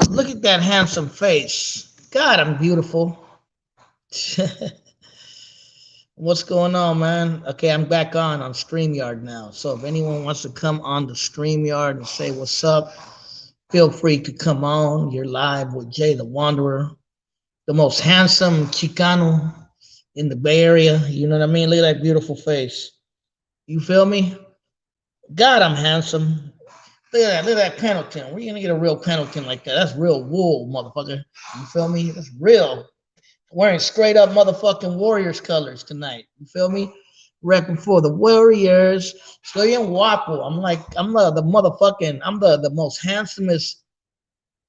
Look at that handsome face. God, I'm beautiful. What's going on, man? Okay, I'm back on StreamYard now. So if anyone wants to come on the StreamYard and say what's up, feel free to come on. You're live with Jay the Wanderer, the most handsome Chicano in the Bay Area. You know what I mean? Look at that beautiful face. You feel me? God, I'm handsome. Look at that Pendleton. Where you gonna get a real Pendleton like that? That's real wool, motherfucker. You feel me? That's real. Wearing straight up motherfucking Warriors colors tonight. You feel me? Repping for the Warriors. Estoy en guapo. I'm the motherfucking, I'm the most handsomest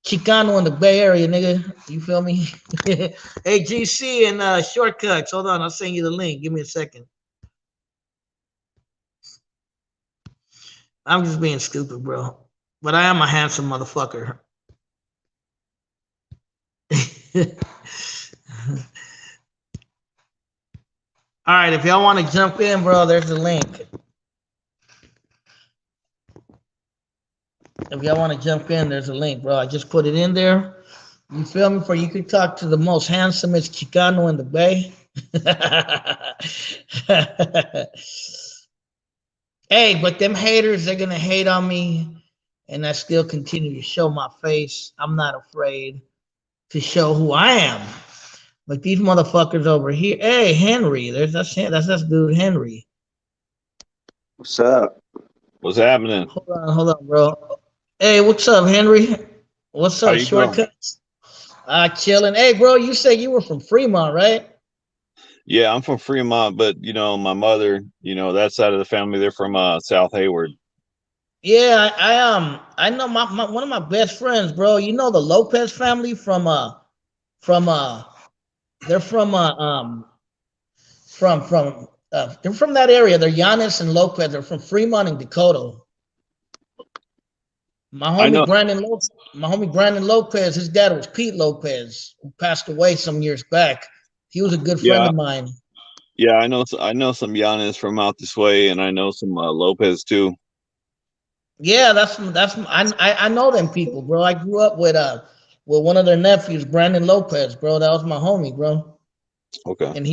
Chicano in the Bay Area, nigga. You feel me? Hey, GC and Shortcuts. Hold on, I'll send you the link. Give me a second. I'm just being stupid, bro. But I am a handsome motherfucker. All right, if y'all want to jump in, bro, there's the link. If y'all want to jump in, there's a link, bro. I just put it in there. You feel me? For you could talk to the most handsomest Chicano in the Bay. Hey, but them haters, they're gonna hate on me, and I still continue to show my face. I'm not afraid to show who I am. Like these motherfuckers over here. Hey, Henry, that's this dude Henry. What's up? What's happening? Hold on, bro. Hey, what's up, Henry? What's How up, you doing? Shortcuts? Chilling. Hey, bro, you said you were from Fremont, right? Yeah, I'm from Fremont, but my mother, that side of the family, they're from South Hayward. Yeah, I know my one of my best friends, bro. You know the Lopez family from they're from they're from that area. They're Giannis and Lopez. They're from Fremont and Dakota. My I homie know. Brandon Lopez, my homie Brandon Lopez, his dad was Pete Lopez, who passed away some years back. He was a good friend Yeah, of mine. yeah, I know some Giannis from out this way, and I know some Lopez too. Yeah, I know them people, bro. I grew up with one of their nephews, Brandon Lopez, bro. That was my homie, bro. Okay. And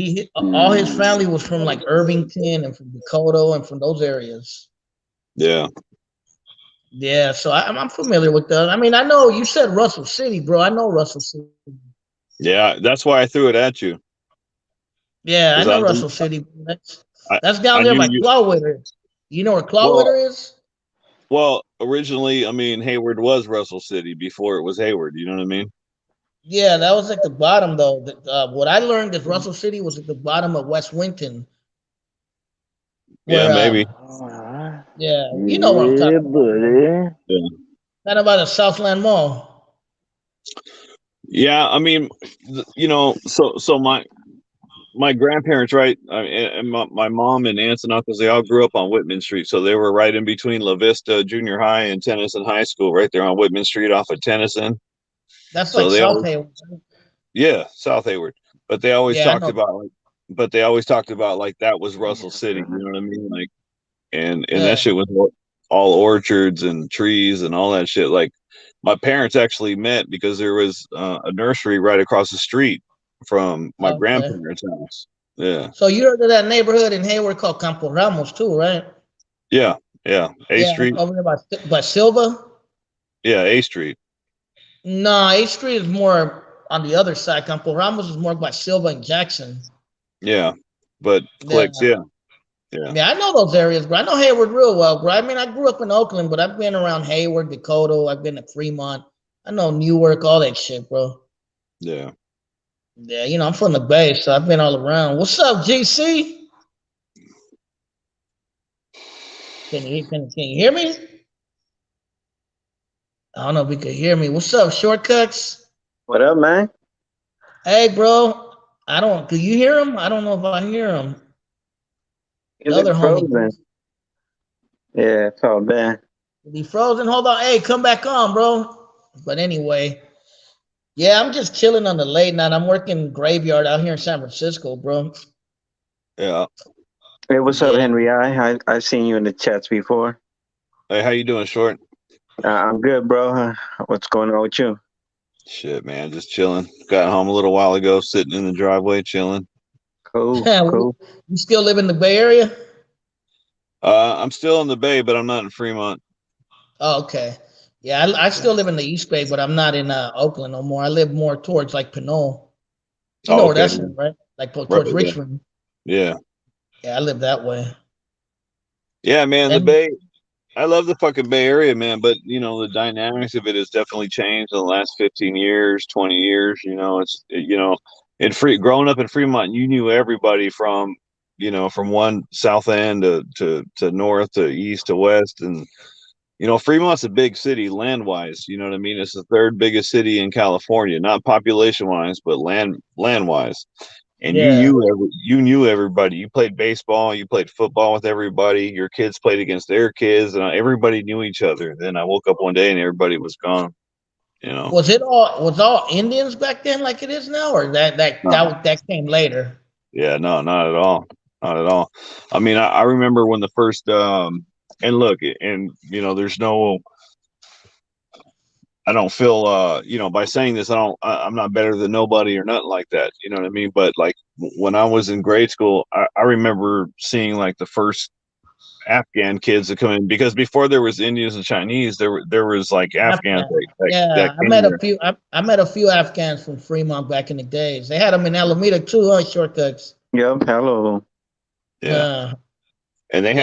all his family was from like Irvington and from Dakota and from those areas. Yeah. Yeah, so I'm familiar with that. I mean, I know you said Russell City, bro. I know Russell City. Yeah, that's why I threw it at you Yeah, I because know Russell City. I, That's down I there knew by you. Clawwitter. You know where Well, Clawwitter is? originally, I mean, Hayward was Russell City before it was Hayward. You know what I mean? Yeah, that was at the bottom though. What I learned is Russell City was at the bottom of West Winton, Yeah, where maybe. yeah, you know what I'm Yeah, talking about, bro. buddy. Yeah. Kind of by the Southland Mall. Yeah, I mean, so my grandparents, right, and my mom and aunts and uncles, they all grew up on Whitman Street, so they were right in between La Vista Junior High and Tennyson High School, right there on Whitman Street off of Tennyson. That's So like they South always, Hayward. yeah, South Hayward, but Yeah, I know. they always talked about like that was Russell City. You know what I mean? Like, and that Yeah. shit was all orchards and trees and all that shit. Like, my parents actually met because there was a nursery right across the street from my Okay. grandparents' house. Yeah. So you heard of that neighborhood in Hayward called Campo Ramos too, right? Yeah, yeah. A Yeah, Street. over there by Silva. Yeah, A Street. No, 8th Street is more on the other side. Campo Ramos is more by Silva and Jackson. Yeah. But Yeah. clicks, yeah. Yeah. Yeah, I know those areas, bro. I know Hayward real well, bro. I mean, I grew up in Oakland, but I've been around Hayward, Dakota. I've been to Fremont. I know Newark, all that shit, bro. Yeah. Yeah, I'm from the Bay, so I've been all around. What's up, GC? Can you hear me? I don't know if you can hear me. What's up, Shortcuts? What up, man? Hey, bro. I don't. Do you hear him? I don't know if I hear him. You The other look homie. frozen. Yeah, it's all bad. He frozen. Hold on. Hey, come back on, bro. But anyway, yeah, I'm just chilling on the late night. I'm working graveyard out here in San Francisco, bro. Yeah. Hey, what's up, Yeah. Henry? I've seen you in the chats before. Hey, how you doing, Short? I'm good, bro. What's going on with you? Shit, man, just chilling. Got home a little while ago, sitting in the driveway, chilling. Cool, you cool. still live in the Bay Area? I'm still in the Bay, but I'm not in Fremont. Oh, okay. Yeah, I still live in the East Bay, but I'm not in Oakland no more. I live more towards like Pinole. You know Oh, where okay, that's at, man. right? Like Right, towards yeah, Richmond. yeah, Yeah, I live that way. yeah, man. The And Bay. I love the fucking Bay Area, man. But you know, the dynamics of it has definitely changed in the last 15 years, 20 years. You know, growing up in Fremont, you knew everybody from, from one south end to north to east to west, and Fremont's a big city land wise. You know what I mean? It's the third biggest city in California, not population wise, but land wise. And yeah. you knew everybody. You played baseball, you played football with everybody. Your kids played against their kids, and everybody knew each other. Then I woke up one day and everybody was gone. You know, Was all Indians back then like it is now, or no, that came later? yeah, no, not at all, not at all. I mean, I remember when the first and look, and there's no. I don't feel by saying this I'm not better than nobody or nothing like that, you know what I mean? But like when I was in grade school, I remember seeing like the first Afghan kids that come in, because before there was Indians and Chinese, there was like Afghans Afghan. that Yeah, I came met a here. few. I met a few Afghans from Fremont back in the days. They had them in Alameda too, huh? Shortcuts. Yep, hello. Yeah, Uh, and yeah.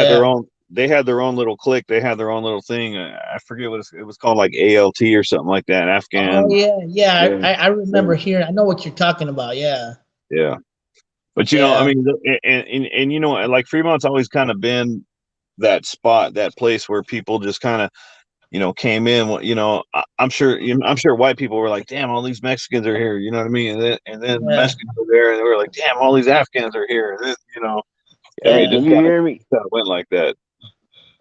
they had their own little clique, they had their own little thing. I forget what it was called, like ALT or something like that, Oh Afghan. yeah, yeah. Yeah. I remember hearing. I know what you're talking about. Yeah, Yeah, but I yeah, mean, and like Fremont's always kind of been that spot, that place where people just kind of came in. I'm sure white people were like, damn, all these Mexicans are here, you know what I mean? And then the yeah. Mexicans were there and they were like, damn, all these Afghans are here. I Hey, mean, Yeah. can just you hear me? kind of went like that.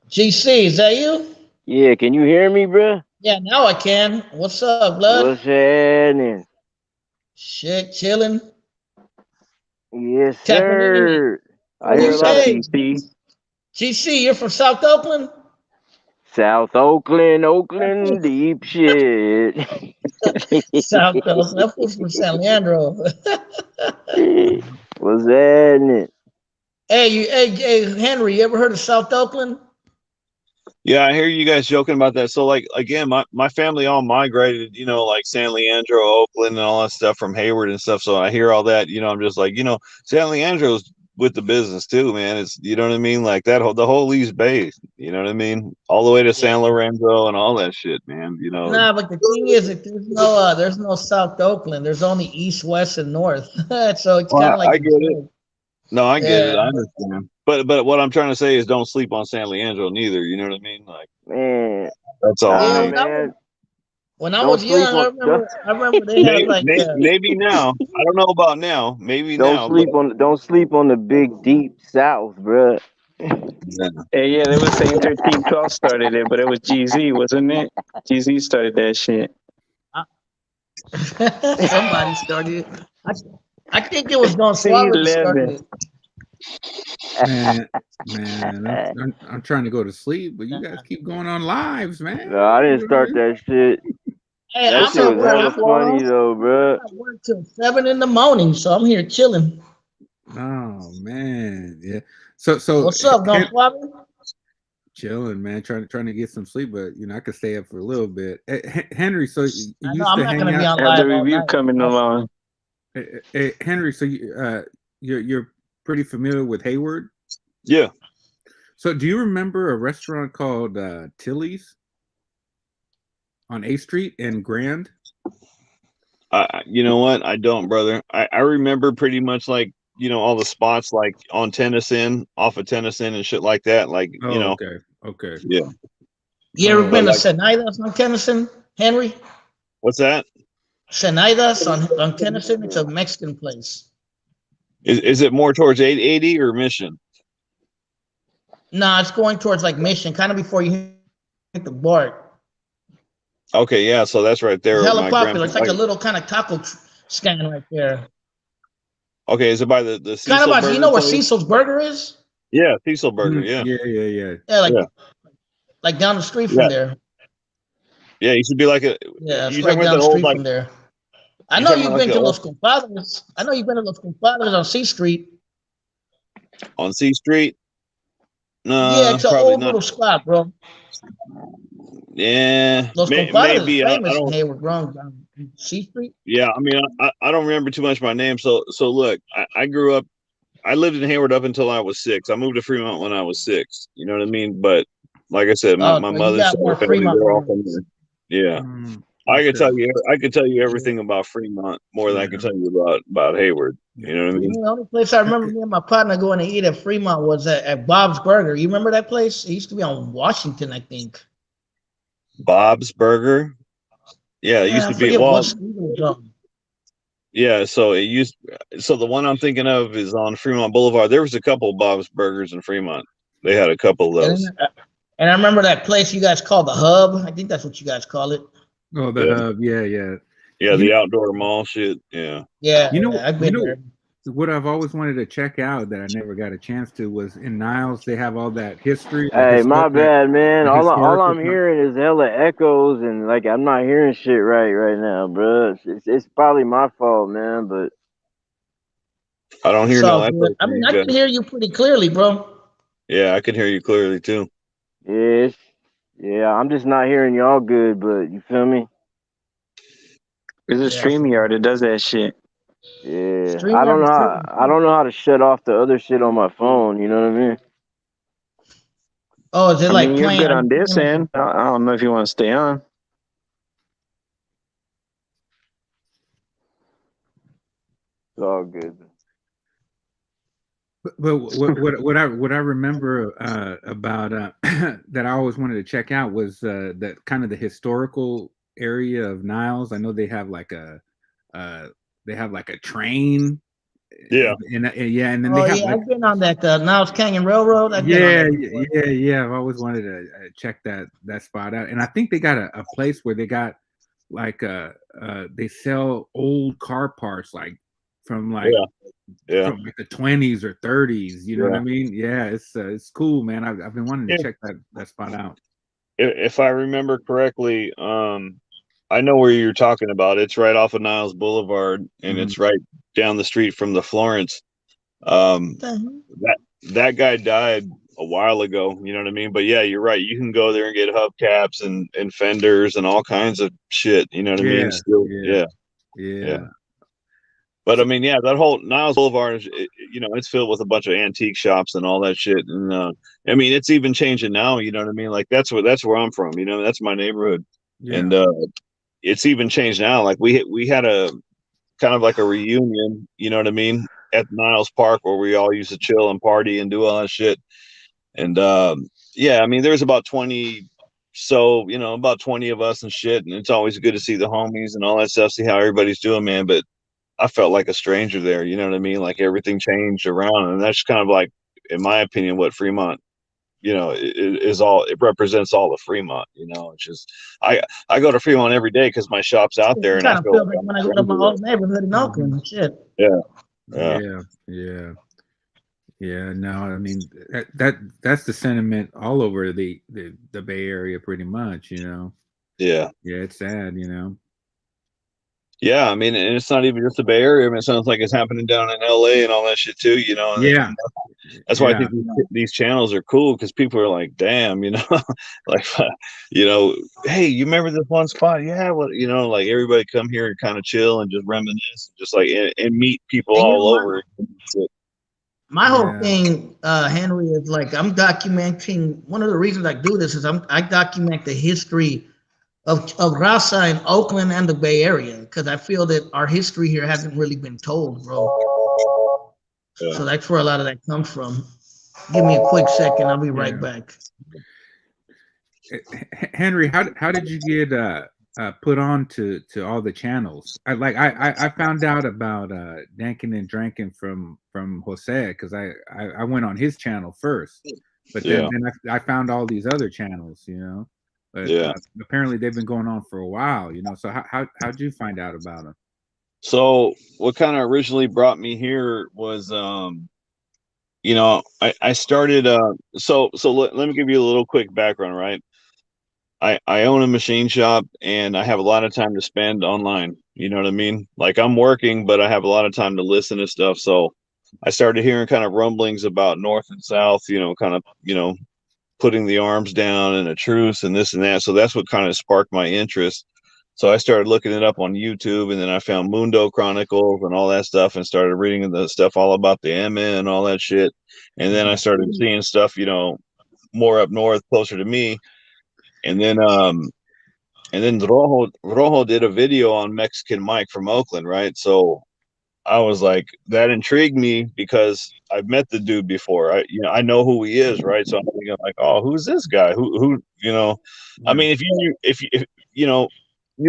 GC, is that you? Yeah, can you hear me, bruh? Yeah, now I can. What's up, blood? What's happening? Shit, chilling, Yes, tapping in. sir. I hear a What's lot up, of Hey, GC? GC, you're from South Oakland? South Oakland, deep shit. South Oakland. That fool's from San Leandro. What's happening? Hey, Henry, you ever heard of South Oakland? Yeah, I hear you guys joking about that. So like again, my family all migrated, like San Leandro, Oakland, and all that stuff from Hayward and stuff. So I hear all that, I'm just like, San Leandro's with the business too, man. It's what I mean, like the whole East Bay, you know what I mean, all the way to Yeah. San Lorenzo and all that shit, man. Nah, but the thing is that there's no South Oakland. There's only East, West, and North. So it's kind Well, of like I a get it. joke. No, I get it. Yeah. I understand. But what I'm trying to say is don't sleep on San Leandro neither. You know what I mean? Like Man, that's all I Yeah, nah, mean. man. when I Don't was sleep young, I on don't, remember I remember they had like Maybe now. I don't know about now. Maybe don't now, but don't sleep on the big deep South, bruh. yeah. Hey, yeah, they were saying 1312 started it, but it was GZ, wasn't it? GZ started that shit. somebody started it. I think it was Don See, Suave that started 11. it. Man, I'm trying to go to sleep, but you guys keep going on lives, man. No, I didn't start that shit. Hey, That I'm shit at was work. hella funny though, bruh. I'm at work till 7 in the morning, so I'm here chilling. Oh man, yeah. So What's up, Don Suave? chilling, man. Trying to get some sleep, but I could stay up for a little bit. Henry, so you I know used I'm to not hang gonna be out. on Have the live all review night. coming along. Henry, so you're pretty familiar with Hayward. Yeah. So do you remember a restaurant called Tilly's on A Street in Grand? You know what? I don't, brother. I remember pretty much like all the spots like on Tennyson, off of Tennyson and shit like that. Like Oh, okay. yeah. You ever Oh, been to like- Senaidas on Tennyson, Henry? What's that? Senaidas on Tennyson. It's a Mexican place. Is it more towards 880 or Mission? No, it's going towards like Mission, kind of before you hit the BART. Okay, yeah. So that's right there. It's hella My popular. It's like a grandpa. little kind of taco stand right there. Okay, is it by the Kind of Cecil by, Burger you know where place? Cecil's Burger is? Yeah, Cecil Burger. Yeah. Yeah. Yeah, Yeah. like down the street Yeah. from there. Yeah, you should be like a. Yeah, it's You right talking about down the the old street like? from there. I You know talking you've about like been the to old Los Compadres. I know you've been to Los Compadres on C Street. on C Street? Yeah, No, it's an probably old not. little spot, bro. Yeah, Los Compadres is maybe. I famous in don't. Hayward, wrong down C Street. Yeah, I mean, I don't remember too much of my name. So look, I grew up. I lived in Hayward up until I was 6. I moved to Fremont when I was 6. You know what I mean? But like I said, Oh, my so you mother's got side of more the family, Fremont they're all from memories. there. Yeah, Mm, I could tell okay. you. I could tell you Yeah. everything about Fremont more than I Yeah. can tell you about Hayward. Yeah. You know what I mean? The only place I remember me and my partner going to eat at Fremont was at Bob's Burger. You remember that place? It used to be on Washington, I think. Bob's Burger. Yeah, it Yeah, used I to be. forget what Well, street it was on. yeah. So it used. So the one I'm thinking of is on Fremont Boulevard. There was a couple of Bob's Burgers in Fremont. They had a couple of And those. then, and I remember that place you guys call the Hub. I think that's what you guys call it. Oh, the Yeah, hub. Yeah, yeah. yeah. You The outdoor mall shit. Yeah. Yeah, you know yeah, I've you been know there. what I've always wanted to check out that I never got a chance to was in Niles. They have all that history, Hey, my bad, man. the All historical. I'm hearing is hella echoes, and like I'm not hearing shit right now, bro. It's probably my fault, man. But I don't hear It's no all good. echo I from mean, you I guys. can hear you pretty clearly, bro. Yeah, I can hear you clearly too. yeah, yeah, I'm just not hearing y'all good. But you feel me? It's a Yeah. StreamYard. It does that shit. Yeah, StreamYard is I don't know how to shut off the other shit on my phone. You know what I mean? Oh, is it I like mean, you're playing? good Are you on this playing end. I don't know if you want to stay on. It's all good. But what I remember about that I always wanted to check out was that kind of the historical area of Niles. I know they have like a train. Yeah. And yeah, and then they Oh have yeah, like I've been on that Niles Canyon Railroad. I've been on yeah, that before. yeah. I've always wanted to check that spot out, and I think they got a place where they got like they sell old car parts like from like Yeah. from like the 20s or 30s. You know what I Yeah. mean? Yeah, it's cool, man. I've been wanting to Yeah. check that spot out. If I remember correctly, I know where you're talking about. It's right off of Niles Boulevard, and Mhm. it's right down the street from the Florence. Um, What the hell? that guy died a while ago. You know what I mean? But yeah, you're right. You can go there and get hubcaps and fenders and all kinds of shit. You know what I mean? Still, yeah. Yeah. But I mean, yeah, that whole Niles Boulevard is, you know, it's filled with a bunch of antique shops and all that shit. And I mean, it's even changing now. You know what I mean? Like that's where I'm from. You know, that's my neighborhood, Yeah. and it's even changed now. Like we had a kind of like a reunion. You know what I mean? At Niles Park where we all used to chill and party and do all that shit. And yeah, I mean, there's about 20. So, you know, about 20 of us and shit. And it's always good to see the homies and all that stuff, see how everybody's doing, man. But I felt like a stranger there. You know what I mean? Like everything changed around, and that's kind of like, in my opinion, what Fremont, you know, is all. It represents all of Fremont. You know, it's just I go to Fremont every day because my shop's out there, It and I kind of feel feels like like I'm when a I go to my stranger old neighborhood in Mhm. Oakland. Shit. there. Yeah, Yeah. No, I mean that's the sentiment all over the Bay Area, pretty much. You know. yeah. Yeah, it's sad. You know. Yeah, I mean, and it's not even just the Bay Area. I mean, it sounds like it's happening down in LA and all that shit too, you know. Yeah. That's why I Yeah. think these channels are cool because people are like, damn, you know, like, you know, hey, you remember this one spot? Yeah, well, you know, like everybody come here and kind of chill and just reminisce, just like and meet people And you all know, over. my whole Yeah. thing, Henry, is like I'm documenting. One of the reasons I do this is I document the history of Rasa in Oakland and the Bay Area because I feel that our history here hasn't really been told, bro. Yeah. So that's where a lot of that comes from. Give me a quick second. I'll be right Yeah. back. Henry, how did you get put on to all the channels? I found out about Dankin and Drankin from Jose because I went on his channel first, but then I found all these other channels, you know. But Yeah. apparently they've been going on for a while, you know. So how'd you find out about them? So what kind of originally brought me here was, you know, I started, so let me give you a little quick background, right? I own a machine shop and I have a lot of time to spend online. You know what I mean? Like I'm working, but I have a lot of time to listen to stuff. So I started hearing kind of rumblings about North and South, kind of, putting the arms down and a truce and this and that. So that's what kind of sparked my interest. So I started looking it up on YouTube, and then I found Mundo Chronicles and all that stuff and started reading the stuff all about the Emma and all that shit. And then I started seeing stuff, more up north, closer to me. And then Rojo did a video on Mexican Mike from Oakland, right? So I was like, that intrigued me because I've met the dude before. I know who he is, right? So I'm thinking like, oh, who's this guy? Who I mean, if you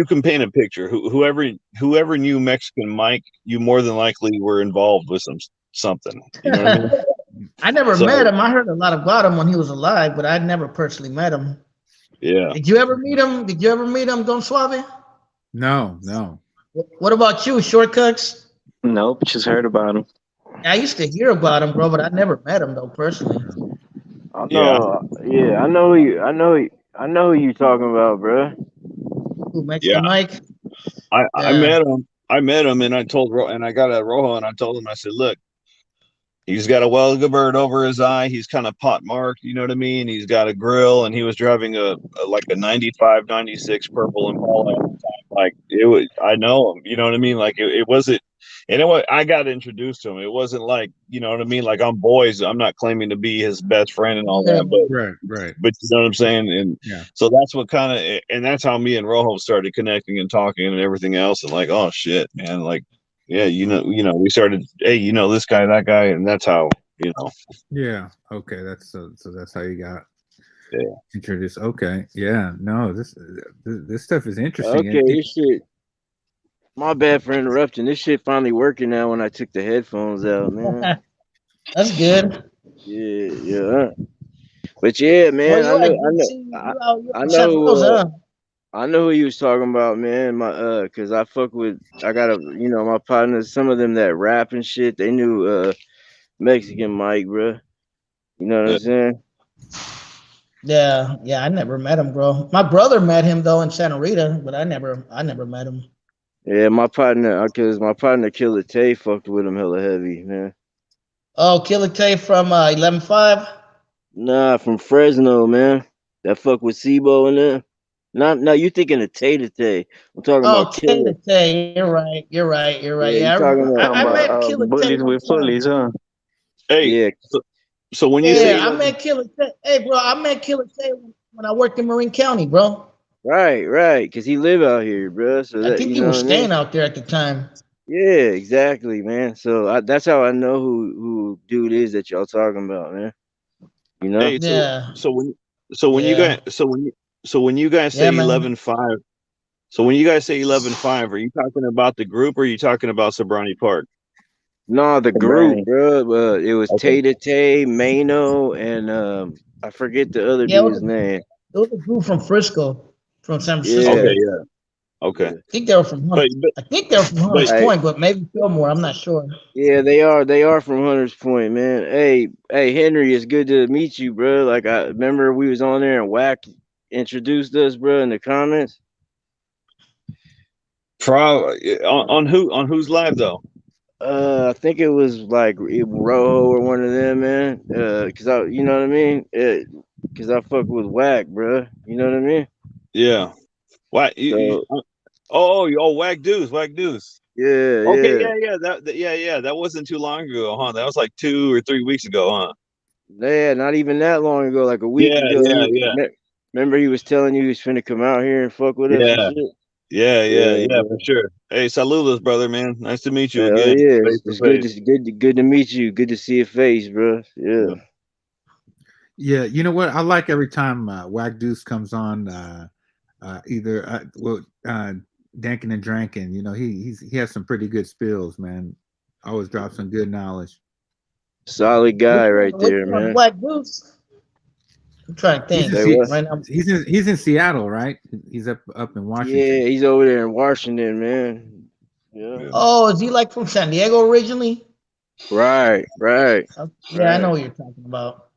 can paint a picture. Whoever knew Mexican Mike, you more than likely were involved with something. You know what I mean? I never met him. I heard a lot about him when he was alive, but I never personally met him. Yeah. Did you ever meet him? Don Suave? No. What about you, Shortcuts? Nope, just heard about him. I used to hear about him, bro, but I never met him though personally. I know. Yeah, I know who you talking about, bro. Who, Mexican Mike? I met him, and I told and I got a Rojo, and I told him, I said, look, he's got a welga bird over his eye. He's kind of pot marked, you know what I mean? He's got a grill, and he was driving a 95, 96 purple Impala at the time. Like I know him, you know what I mean? Like it wasn't, and I got introduced to him. It wasn't like, you know what I mean? Like I'm not claiming to be his best friend and all that, but right. But you know what I'm saying? And so that's what and that's how me and Rojo started connecting and talking and everything else. And like, oh shit, man, like, yeah, we started, hey, this guy, that guy, and that's how, Yeah. Okay. That's so that's how you got introduced. Okay. Yeah. No, this stuff is interesting. Okay, this shit. My bad for interrupting. This shit finally working now when I took the headphones out, man. That's good. Yeah. But yeah, man, I know who you was talking about, man. Cause I got my partners, some of them that rap and shit, they knew Mexican Mike, bro. You know what I'm saying? Yeah, I never met him, bro. My brother met him though in Santa Rita, but I never met him. Yeah, my partner Killer Tay fucked with him hella heavy, man. Oh, Killer Tay from 11-5? Nah, from Fresno, man. That fuck with Sibo and them. No, you thinking of Tay. I'm talking about Killer Tay. You're right. Yeah, I met Killer Tay with Bullies, huh? Hey, yeah. So when you say I met Killer Tay. Hey, bro, I met Killer Tay when I worked in Marin County, bro. Right, because he live out here, bro. So I think he was staying out there at the time. Yeah, exactly, man. So that's how I know who dude is that y'all talking about, man. You know? Hey, so when you guys say 11-5, so when you guys say 11-5, are you talking about the group or are you talking about Sobrani Park? No, the group, bro. It was Tay, Mano, and I forget the other dude's name. It was a group from Frisco. From San Francisco. Okay. I think they were from Hunters. Hunters Point, but maybe Fillmore. I'm not sure. Yeah, they are from Hunters Point, man. Hey, Henry, it's good to meet you, bro. Like I remember we was on there and Wack introduced us, bro, in the comments. On who's live though? I think it was like Rojo or one of them, man. Cause you know what I mean? Cause I fuck with Wack, bro. You know what I mean? Yeah. What? Wag Deuce. Yeah. Okay. Yeah. That wasn't too long ago, huh? That was like 2 or 3 weeks ago, huh? Yeah, not even that long ago. Like a week ago. Yeah. Remember he was telling you he was finna come out here and fuck with us. And shit? Yeah, for sure. Hey, saludos, brother, man. Nice to meet you again. Yeah, it's good to meet you. Good to see your face, bro. Yeah. Yeah, you know what? I like every time Wag Deuce comes on. Dankin and Drankin. You know, he has some pretty good spills, man. Always drops some good knowledge. Solid guy right there, man. Wag Deuce. I'm trying to think. Right now. He's in Seattle, right? He's up in Washington. Yeah, he's over there in Washington, man. Yeah. Oh, is he like from San Diego originally? Right. Yeah, I know what you're talking about.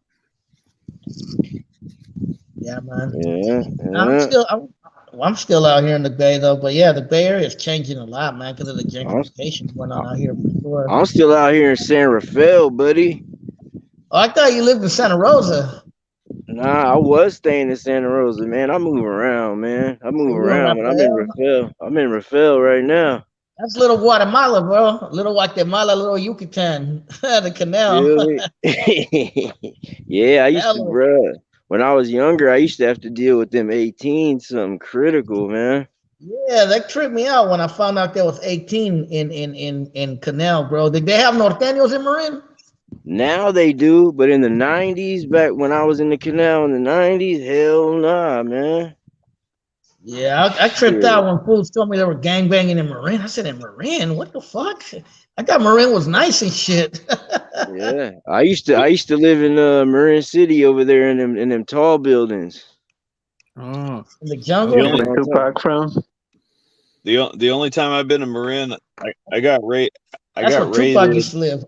Yeah, man. Yeah, I'm yeah. still, I'm still out here in the Bay though. But yeah, the Bay Area is changing a lot, man, because of the I'm, gentrification going on out here for sure. I'm still out here in San Rafael, buddy. Oh, I thought you lived in Santa Rosa. Nah, I was staying in Santa Rosa, man. I move around, man. I move You in around, but I'm in Rafael? Rafael. I'm in Rafael right now. That's little Guatemala, bro. Little Guatemala, little Yucatan, the canal. Feel me? Yeah, I used to, Hella. bruh. When I was younger, I used to have to deal with them 18, something critical, man. Yeah, that tripped me out when I found out there was 18 in Canal, bro. Did they have norteños in Marin? Now they do, but in the 90s, back when I was in the canal in the 90s, hell nah, man. Yeah, I tripped Shit. out when fools told me they were gangbanging in Marin. I said, in Marin? What the fuck? I thought Marin was nice and shit. Yeah. I used to live in Marin City over there in them tall buildings. Oh, In the You jungle? know Okay. where Tupac from? The only time I've been to Marin, I got That's where Tupac raided. used to live.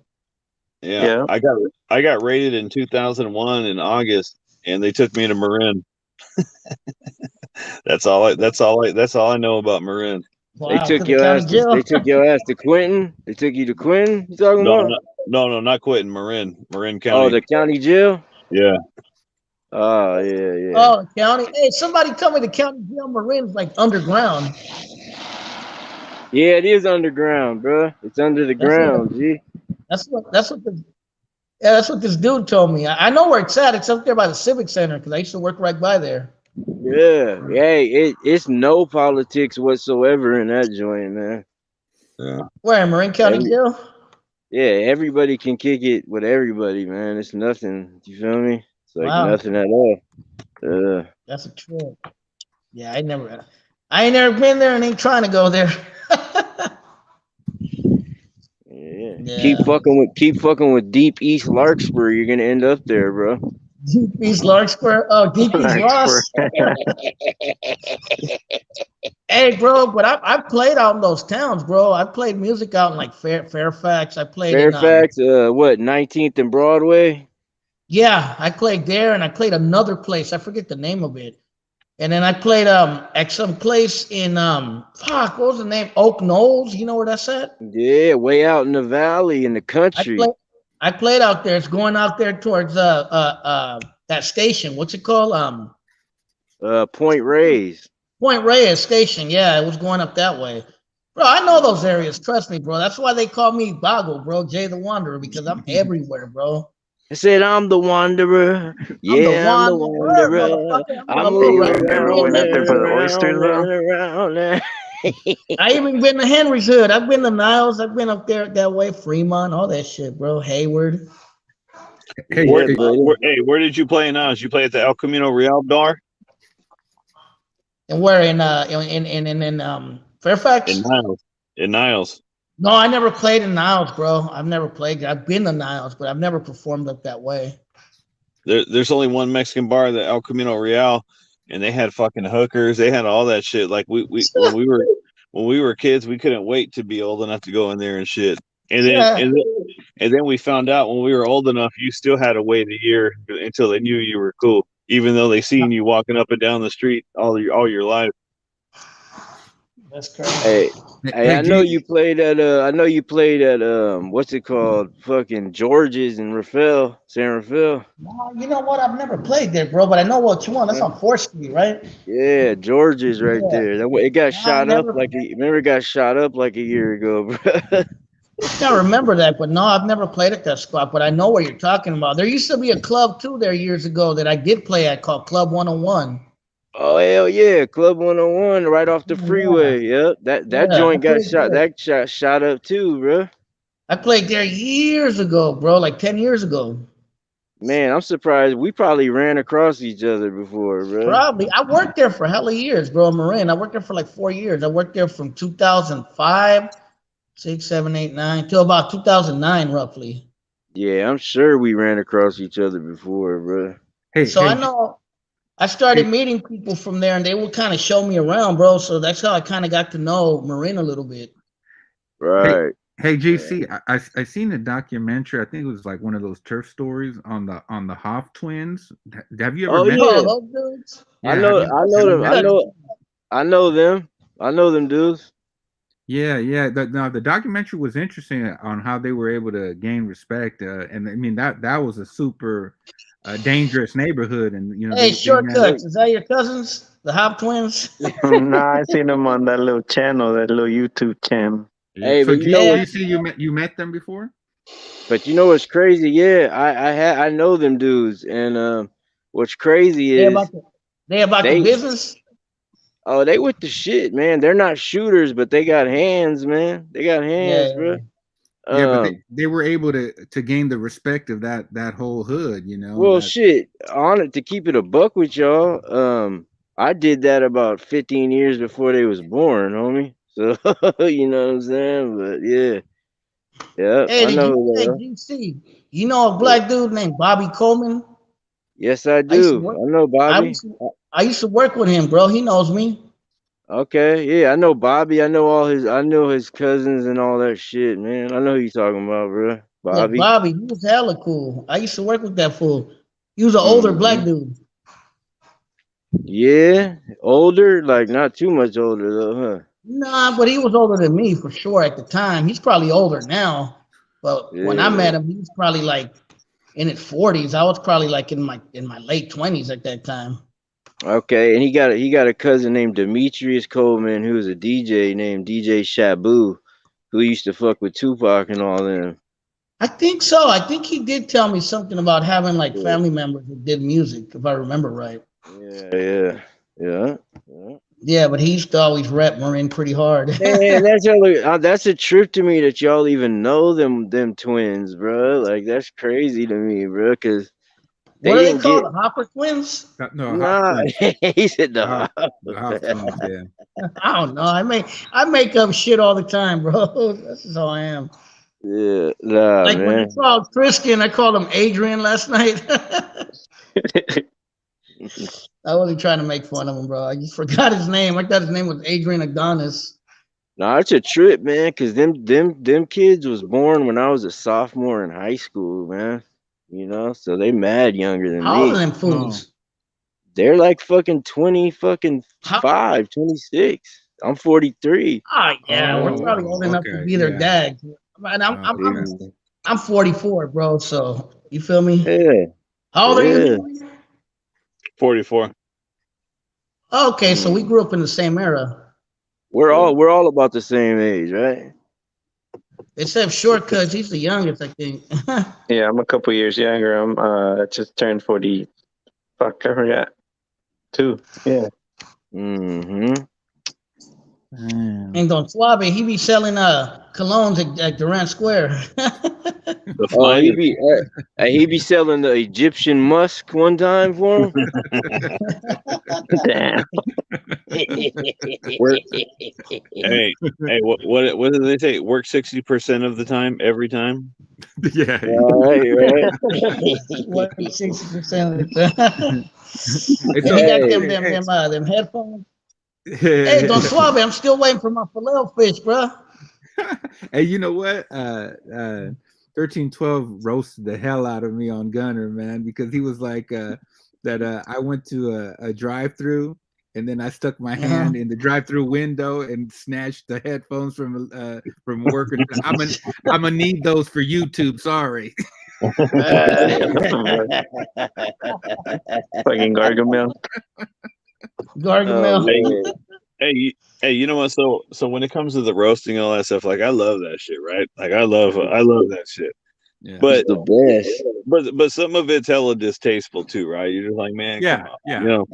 Yeah, Yeah. I got raided in 2001 in August, and they took me to Marin. That's all I know about Marin. They Wow, to took the your county ass to jail. they took your ass to Quentin. They took you to Quentin. You talking No, about? no, not Quitting. Marin Oh, County. the county jail. Yeah, Oh yeah, yeah. Oh, the county. Hey, somebody tell me the county jail Marin's like underground. Yeah, it is underground, bro. It's under the That's what ground, G. that's what this dude told me. I know where it's at. It's up there by the Civic Center because I used to work right by there. Yeah, hey, it's no politics whatsoever in that joint, man. yeah. Where in Marin County Every- Jail? Yeah, everybody can kick it with everybody, man. It's nothing. You feel me? It's like Wow. nothing at all. That's a trip. Yeah, I ain't never been there and ain't trying to go there. Yeah. Yeah. Keep fucking with Deep East Larkspur. You're gonna end up there, bro. Deep East Larkspur. Oh, Deep East Ross. Hey, bro, but I played out in those towns, bro. I played music out in like Fairfax. I played Fairfax, what 19th and Broadway? I played there, and I played another place. I forget the name of it. And then I played at some place in what was the name? Oak Knolls. You know where that's at? Yeah, way out in the valley in the country. I played out there. It's going out there towards that station. What's it called? Point Reyes. Point Reyes Station. Yeah, it was going up that way. Bro, I know those areas. Trust me, bro. That's why they call me Boggle, bro. Jay the Wanderer, because I'm everywhere, bro. I said I'm the wanderer. Yeah, I'm the wanderer. I'm Ever went out there for the oysters, though? I even been to Henry's Hood. I've been to Niles. I've been up there that way, Fremont, all that shit, bro. Hayward. hey, Where, hey, where did you play in Niles? You play at the El Camino Real bar And where in Fairfax? in Niles. In Niles. No, I never played in Niles, bro. I've never played. I've been to Niles, but I've never performed up that way. There's only one Mexican bar, the El Camino Real, and they had fucking hookers. They had all that shit. Like when we were kids, we couldn't wait to be old enough to go in there and shit. And then and then we found out when we were old enough, you still had to wait a year until they knew you were cool, even though they seen you walking up and down the street all your life. That's crazy. Hey, I know you played at what's it called? Fucking George's in Rafael, San Rafael. No, you know what? I've never played there, bro, but I know what you want. That's on 4th Street, right? Yeah, George's right Yeah. there. It got shot up never- remember it got shot up like a year ago, bro. I can't remember that, but no, I've never played at that spot, but I know what you're talking about. There used to be a club too there years ago that I did play at called Club 101. Oh hell yeah, Club 101 right off the freeway. Yep. That Yeah, joint got I shot. played That shot up too, bro. I played there years ago, bro, like 10 years ago. Man, I'm surprised we probably ran across each other before, bro. Probably. I worked there for hella years, bro, in Marin. I worked there for like 4 years. I worked there from 2005, 6, 7, 8, 9, till about 2009, roughly. Yeah, I'm sure we ran across each other before, bro. hey, So hey, I know I started meeting people from there, and they would kind of show me around, bro. So that's how I kind of got to know Marin a little bit. Right. Hey GC, I seen a documentary. I think it was like one of those turf stories on the Hoff twins. Have you ever Oh met yeah, Oh, them? those dudes. Yeah, I have know, you I know have you them. met them? I know them. I know them dudes. Yeah, yeah. The documentary was interesting on how they were able to gain respect, and I mean that was a super dangerous neighborhood, and you know Hey, they had. Hey, Shortcuts. Is that your cousins? The Hop twins? Nah, I seen him on that little channel, that little YouTube channel. Yeah. hey, So but you know what? Yeah. GC, you met them before? But you know what's crazy? Yeah, I know them dudes, and what's crazy They is about the they about the they business? they with the shit, man. They're not shooters, but they got hands, man. They got hands, Yeah. bro. Yeah, but Um, they were able to gain the respect of that whole hood. You know well, that. shit. On it to keep it a buck with y'all. I did that about 15 years before they was born, homie. So you know what I'm saying? But yeah, yeah, Hey, I did know you who they say are. GC? You know a Yeah. black dude named Bobby Coleman? Yes, I I used to do. work. I know I Bobby. used to, I used to work with him, bro. He knows me. Okay, yeah, I know Bobby. I know all his. I know his cousins and all that shit, man. I know who you talking about, bro. Yeah, Bobby. Bobby. He was hella cool. I used to work with that fool. He was an older Hmm. black dude. Yeah, older, like not too much older though, huh? Nah, but he was older than me for sure at the time. He's probably older now. But when I Yeah. met him, he was probably like in his 40s. I was probably like in my late 20s at that time. Okay, and he got a cousin named Demetrius Coleman, who's a DJ named DJ Shabu, who used to fuck with Tupac and all them. I think so. I think he did tell me something about having like Yeah, family members that did music, if I remember right. yeah, yeah, yeah. Yeah, but he used to always rep Marin pretty hard. Man, that's a trip to me that y'all even know them twins, bro. Like that's crazy to me, bro, because they What are they didn't get called? The Hopper twins? No, Hoff nah. twins. He said The Hoff, no. the Hoff twins. Yeah. I don't know. I make up shit all the time, bro. That's just how I am. Yeah, nah, Like when I man. called Tristan, I called him Adrian last night. I wasn't trying to make fun of him, bro. I just forgot his name. I thought his name was Adrian Adonis. Nah, it's a trip, man, because them kids was born when I was a sophomore in high school, man. You know, so they mad younger than How old are me. them Oh. fools? They're like fucking 20 fucking How, 5, 26. I'm 43. oh yeah, we're probably Oh. old enough to Okay. be their Yeah. dads. And I'm I'm Okay. I'm I'm 44, bro. So you feel me? Yeah, How old are you? yeah. Henry? 44. Okay, so we Mm. grew up in the same era. We're all about the same age, right? Except Shortcuts, he's the youngest, I think. Yeah, I'm a couple years younger. I'm just turned 40. Fuck, I forgot. 2. Yeah. Mm-hmm. And Don Suave, he be selling colognes at Durant Square. The Oh, finest. he be selling the Egyptian musk one time for him. Damn. Work. Hey, hey, what did they say? Work 60% of the time, every time. Yeah. Right, right. What 60% of the time. It's And he got Hey, them headphones. Hey, Don Suave, I'm still waiting for my filet fish, bro. Hey, you know what? 1312 roasted the hell out of me on Gunner, man, because he was like that I went to a drive-through and then I stuck my hand in the drive-through window and snatched the headphones from work. And I'm gonna need those for YouTube. Sorry. Fucking Gargamel. Gargamel. man. Hey, you know what? So when it comes to the roasting and all that stuff, like I love that shit, right? Like I love that shit. Yeah. But The best. but some of it's hella distasteful too, right? You're just like, man, Yeah, come on. yeah, You know,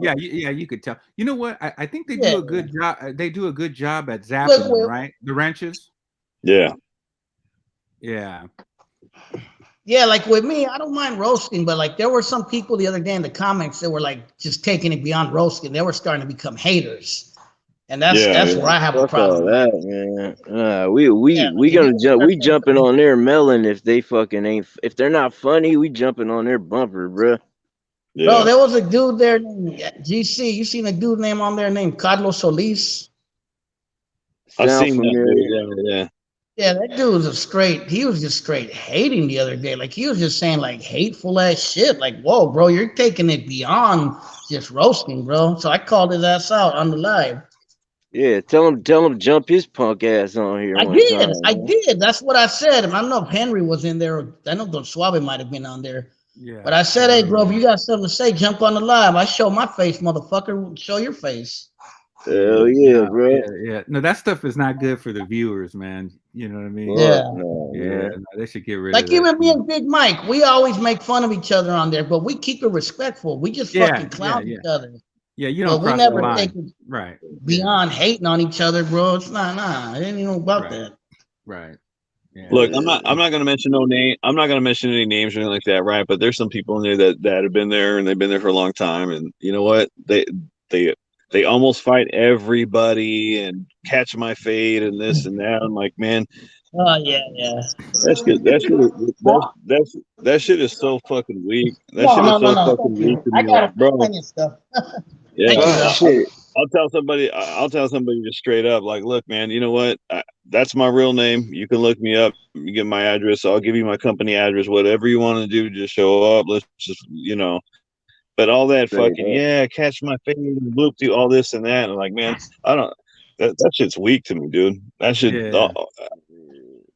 yeah. You could tell. You know what? I think they Yeah. do a good job. They do a good job at zapping Look, them, well- right? The wrenches. yeah. Yeah. Yeah, like with me, I don't mind roasting, but like there were some people the other day in the comments that were like just taking it beyond roasting. They were starting to become haters. And that's where I have a Fuck all problem. that, man. We Yeah, gonna like, jump. We jumping on their melon if they fucking ain't. If they're not funny, we jumping on their bumper, bruh. Yeah. Bro, there was a dude there named GC. You seen a dude name on there named Carlos Solis? I've Sound seen that familiar? dude. Yeah. Yeah, that dude was he was just straight hating the other day. Like he was just saying like hateful ass shit. Like, whoa, bro, you're taking it beyond just roasting, bro. So I called his ass out on the live. Yeah, tell him to jump his punk ass on here I one did, time, I man. did. That's what I said. And I don't know if Henry was in there. I know Don Suave might have been on there. Yeah. But I said, hey, bro, if you got something to say, jump on the live. I show my face, motherfucker. Show your face. Hell yeah, No, bro. yeah. No, that stuff is not good for the viewers, man. You know what I mean? Yeah. Fuck no, Yeah, man. no, they should get rid Like of that. even me and Big Mike, we always make fun of each other on there, but we keep it respectful. We just Yeah, fucking clown yeah. each other. Yeah, you But don't we cross never the line. take it Right. beyond hating on each other, bro. It's nah. It ain't even about Right. that. Right. Yeah. Look, I'm not gonna mention no name. I'm not gonna mention any names or anything like that, right? But there's some people in there that have been there and they've been there for a long time, and you know what? They almost fight everybody and catch my fade and this and that. I'm like, man, Oh yeah. that shit is so fucking weak. That No, shit no, is no, so no. fucking Thank you. weak to I me, got like, bro. plenty of stuff. Yeah, Thank you, Oh, bro. shit. I'll tell somebody. I'll tell somebody just straight up, like, look, man, you know what? That's my real name. You can look me up. You get my address. I'll give you my company address. Whatever you want to do, just show up. Let's just, But all that Straight fucking up. yeah, catch my fade, loop do all this and that. And like, man, I don't. That shit's weak to me, dude. That shit. Yeah.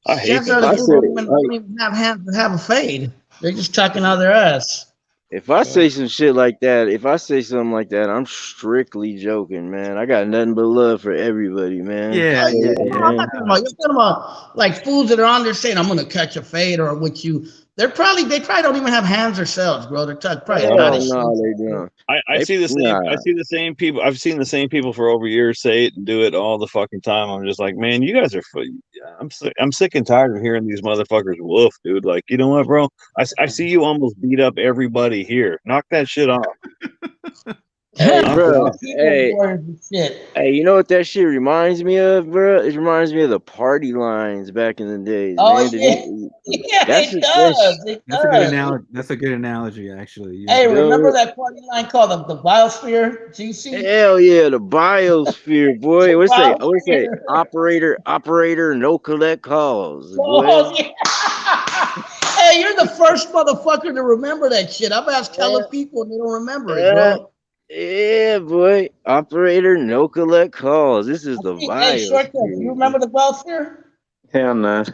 I hate Chances are that. the I people said, don't even have hands to have a fade. They're just talking out their ass. if I say some shit like that, if I say something like that, I'm strictly joking, man. I got nothing but love for everybody, man. Yeah, Oh, yeah. yeah, No, yeah. I'm not talking about. You're talking about like fools that are on there saying, "I'm gonna catch a fade," or what you. They probably don't even have hands themselves, bro. They're probably Hell body no, shape. they don't. I see the same. Nah. I see the same people. I've seen the same people for over years say it and do it all the fucking time. I'm just like, man, you guys are. I'm sick and tired of hearing these motherfuckers woof, dude. Like, you know what, bro? I see you almost beat up everybody here. Knock that shit off. Hey, Yeah, bro. keyboard warriors and shit. Hey, you know what that shit reminds me of, bro? It reminds me of the party lines back in the days, Oh man. yeah, yeah, That's it that's does. It That's a good does. analogy. That's a good analogy, actually. Yeah. Hey, remember Yo, that party line called the Biosphere? GC. hell yeah, the biosphere, boy. What's that? What's that? Biosphere. Operator, no collect calls, boy. Oh, yeah. Hey, you're the first motherfucker to remember that shit. I've asked hella people and they don't remember it, bro. Yeah, boy. Operator, no collect calls. This is the Hey, shortcut, you biosphere. remember the Biosphere? Hell no.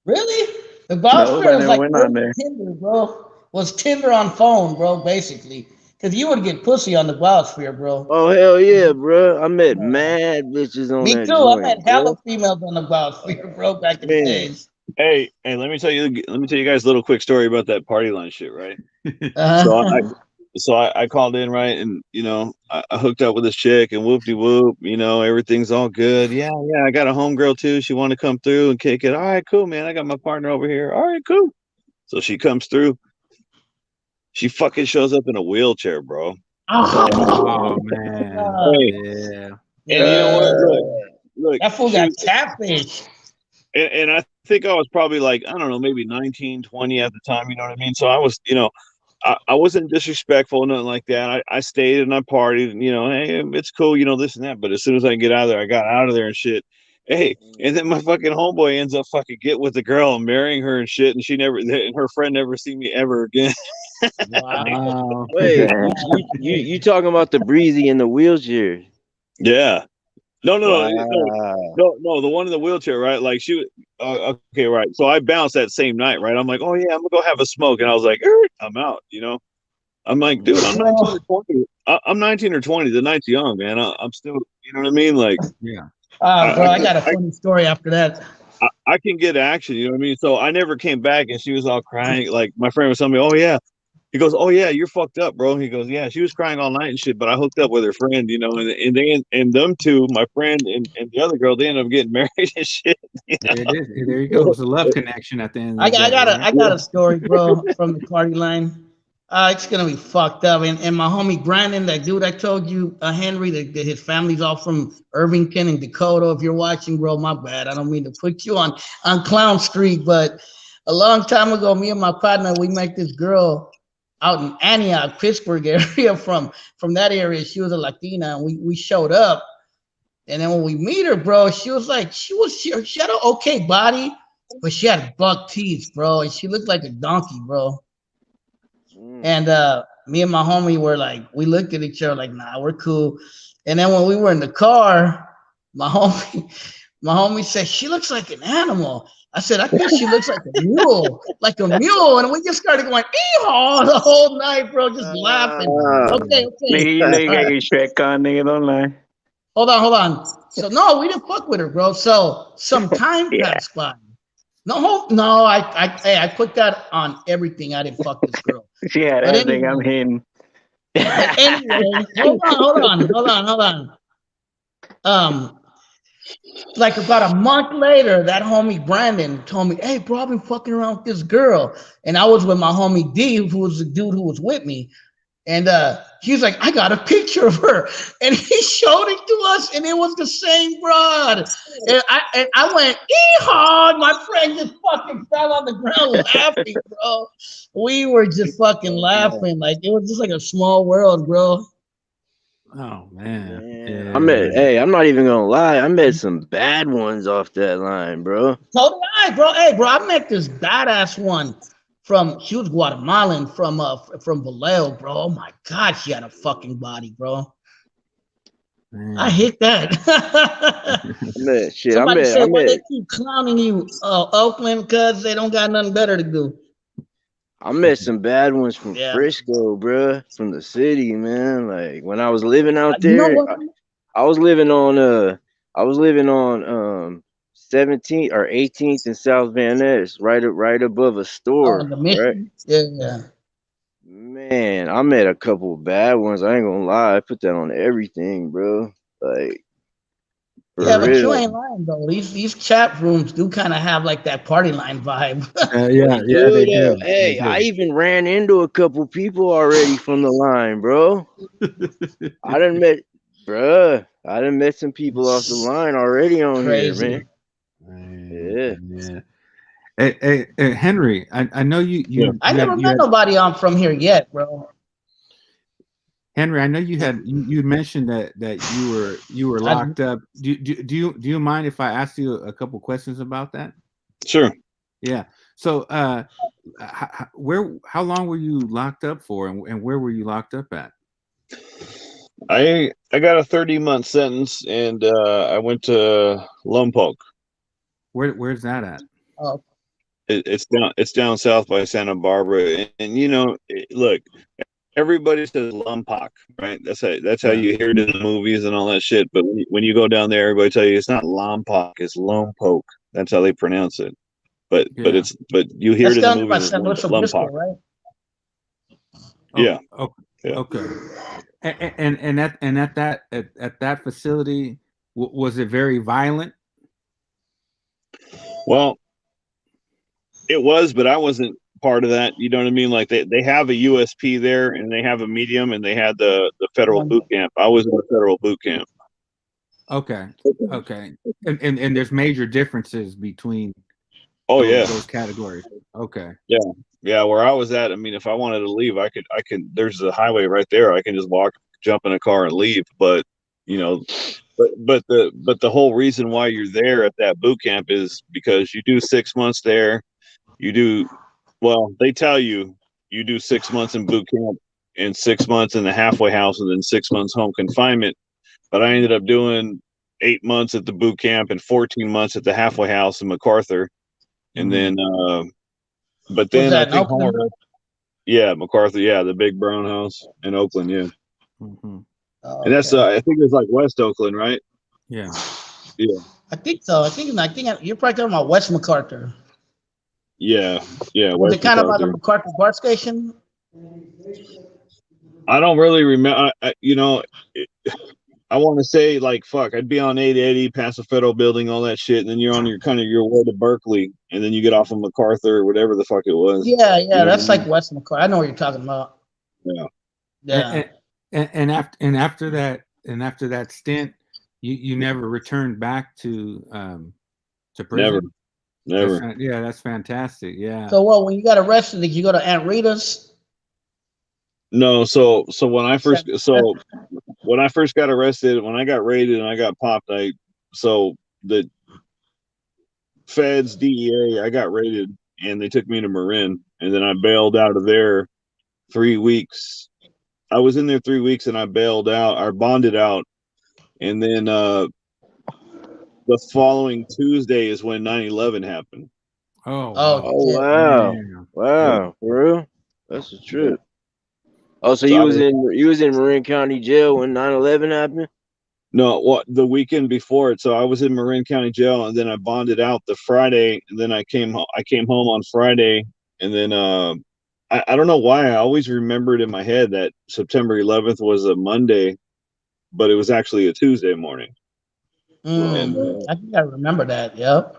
Really? The No, Biosphere I was never like went on there. Tinder, bro. Was Tinder on phone, bro, basically. Because you would get pussy on the Biosphere, bro. Oh hell yeah, bro. I met mad bitches on Me that too. I joint, met bro. hella females on the Biosphere, bro, back in the Man. days. Hey, let me tell you guys a little quick story about that party line shit, right? Uh-huh. So I called in, right, and I hooked up with this chick and whoop de whoop, everything's all good. Yeah, I got a homegirl too. She wanted to come through and kick it. All right, cool, man. I got my partner over here. All right, cool. So she comes through. She fucking shows up in a wheelchair, bro. Oh man. Hey, Yeah. and you know what? Look, That fool she got was- catfish. and I think I was probably like, I don't know, maybe 19, 20 at the time, you know what I mean? So I was, I wasn't disrespectful, nothing like that. I stayed and I partied, and hey, it's cool, this and that. But as soon as I get out of there, I got out of there and shit. Hey, and then my fucking homeboy ends up fucking get with the girl and marrying her and shit, and her friend never see me ever again. Wow. Wait, you talking about the breezy in the wheelchair? Yeah. No, Wow. no, the one in the wheelchair, right? Like she was, okay, right. So I bounced that same night, right? I'm like, oh yeah, I'm gonna go have a smoke, and I was like, I'm out, I'm like, dude, I'm 19 or 20. I'm 19 or 20. The night's young, man. I'm still, you know what I mean? Like, Yeah. Bro, I got a funny story after that. I can get action, you know what I mean? So I never came back, and she was all crying. Like my friend was telling me, oh yeah. He goes, oh yeah, you're fucked up, bro. He goes, yeah, she was crying all night and shit, but I hooked up with her friend, and them two, my friend and the other girl, they ended up getting married and shit. There it is. There you go. It's a love connection at the end. I got a story, bro, from the party line. It's gonna be fucked up. And my homie Brandon, that dude I told you, Henry, that his family's all from Irvington and Dakota. If you're watching, bro, my bad. I don't mean to put you on Clown Street, but a long time ago, me and my partner, we met this girl out in Antioch, Pittsburgh area. From that area, she was a Latina, and we showed up. And then when we meet her, bro, she had an okay body, but she had buck teeth, bro, and she looked like a donkey, bro. And me and my homie were like, we looked at each other like, nah, we're cool. And then when we were in the car, my homie said, she looks like an animal. I said, I think she looks like a mule, like a mule. And we just started going, ee-haw, the whole night, bro, just laughing. Okay. Nigga, you know you got your Shrek on, nigga, don't lie. Hold on. So no, we didn't fuck with her, bro. So some time passed by. No, I put that on everything. I didn't fuck this girl. She had But everything. anyway. I'm hitting. Anyway, hold on. Like about a month later, that homie Brandon told me, "Hey, bro, I've been fucking around with this girl," and I was with my homie D, who was the dude who was with me. And he's like, I got a picture of her. And he showed it to us, and it was the same broad. And I went, ee-haw, my friend just fucking fell on the ground laughing, bro. We were just fucking laughing. Like, it was just like a small world, bro. Oh man. I'm not even gonna lie. I met some bad ones off that line, bro. So did I, bro. Hey, bro, I met this badass one. She was Guatemalan from Vallejo, bro. Oh my God, she had a fucking body, bro. Man. I hit that. Somebody said, why they keep clowning you, Oakland, because they don't got nothing better to do. I met some bad ones from Frisco, bro, from the city, man. Like when I was living out there, I was living on 17th or 18th in South Van Ness, right above a store. Right? Yeah. Man, I met a couple of bad ones. I ain't gonna lie. I put that on everything, bro. Like, but you ain't lying though. These chat rooms do kind of have like that party line vibe. They do. Hey, I even ran into a couple people already from the line, bro. I done met some people off the line already on Crazy. Here, man. Yeah. Hey, Henry, I know you. I never met nobody on from here yet, bro. Henry, I know you mentioned that you were locked up. Do you mind if I ask you a couple questions about that? Sure. Yeah. So, how long were you locked up for, and where were you locked up at? I got a 30-month sentence, and I went to Lompoc. Where's that at? Oh. It's down south by Santa Barbara, and you know, look, everybody says Lompoc, right? That's how you hear it in the movies and all that shit. But when you go down there, everybody tell you it's not Lompoc, it's Lompoc. That's how they pronounce it. But you hear it in the movies. Lompoc, right? Yeah. Okay. And at that facility, was it very violent? Well, it was, but I wasn't part of that. You know what I mean? Like they have a USP there, and they have a medium, and they had the federal boot camp. I was in the federal boot camp. Okay. And there's major differences between those categories. Okay. Yeah. Where I was at, I mean, if I wanted to leave, I could. There's a highway right there. I can just jump in a car and leave. But you know, but the whole reason why you're there at that boot camp is because you do 6 months there. They tell you do 6 months in boot camp and 6 months in the halfway house and then 6 months home confinement. But I ended up doing 8 months at the boot camp and 14 months at the halfway house in MacArthur. And then, but then I think MacArthur, the big brown house in Oakland. Yeah. Mm-hmm. And that's, I think it's like West Oakland, right? Yeah. I think so. I think you're probably talking about West MacArthur. Yeah. Was it kind of like a MacArthur BART station? I don't really remember. I want to say I'd be on 880 past the federal building, all that shit, and then you're on your way to Berkeley, and then you get off of MacArthur or whatever the fuck it was. Yeah, that's like West MacArthur. I know what you're talking about. Yeah. And after that stint, you never returned back to prison. Never. That's fantastic. Yeah. So when you got arrested, did you go to Aunt Rita's? No. So when I first when I first got arrested, when I got raided and I got popped, so the feds, DEA, I got raided and they took me to Marin, and then I bailed out of there 3 weeks. I was in there 3 weeks and I bailed out, I bonded out, and then the following Tuesday is when 9/11 happened. Oh, Oh, wow. Oh shit. wow, Damn. wow, for real? That's a trip. Oh, so So you I was in Marin County Jail when 9/11 happened? No, what the weekend before it. So I was in Marin County Jail, and then I bonded out the Friday, and then I came home on Friday, and then I don't know why I always remembered in my head that September 11th was a Monday, but it was actually a Tuesday morning. I think I remember that. Yep.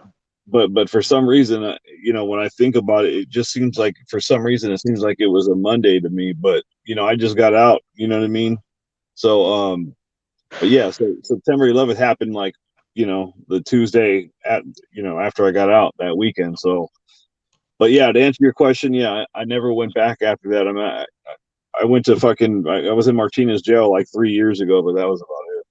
But for some reason, when I think about it, it just seems like for some reason it seems like it was a Monday to me. But I just got out. You know what I mean? So but yeah, so September 11th happened like, the Tuesday after I got out that weekend. So, but yeah, to answer your question, yeah, I never went back after that. I went to I was in Martinez jail like 3 years ago, but that was about it.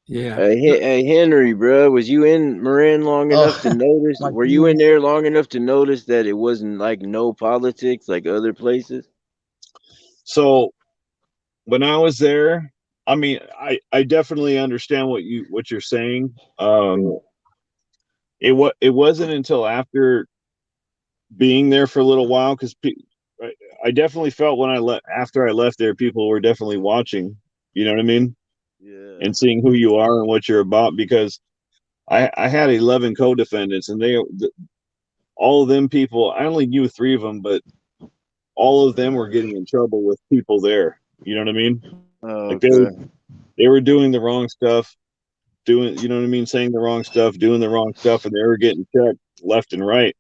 Yeah. Hey Henry, bro, was you in Marin long enough to notice? my Were you in there long enough to notice that it wasn't like no politics like other places? So when I was there, I mean, I definitely understand what you're saying. It wasn't until after being there for a little while, because I definitely felt when after I left there, people were definitely watching. You know what I mean? Yeah. And seeing who you are and what you're about, because I had 11 co-defendants, and all of them people, I only knew 3 of them, but all of them were getting in trouble with people there. You know what I mean? Oh, Like okay. they were doing the wrong stuff, you know what I mean, saying the wrong stuff, doing the wrong stuff, and they were getting checked left and right.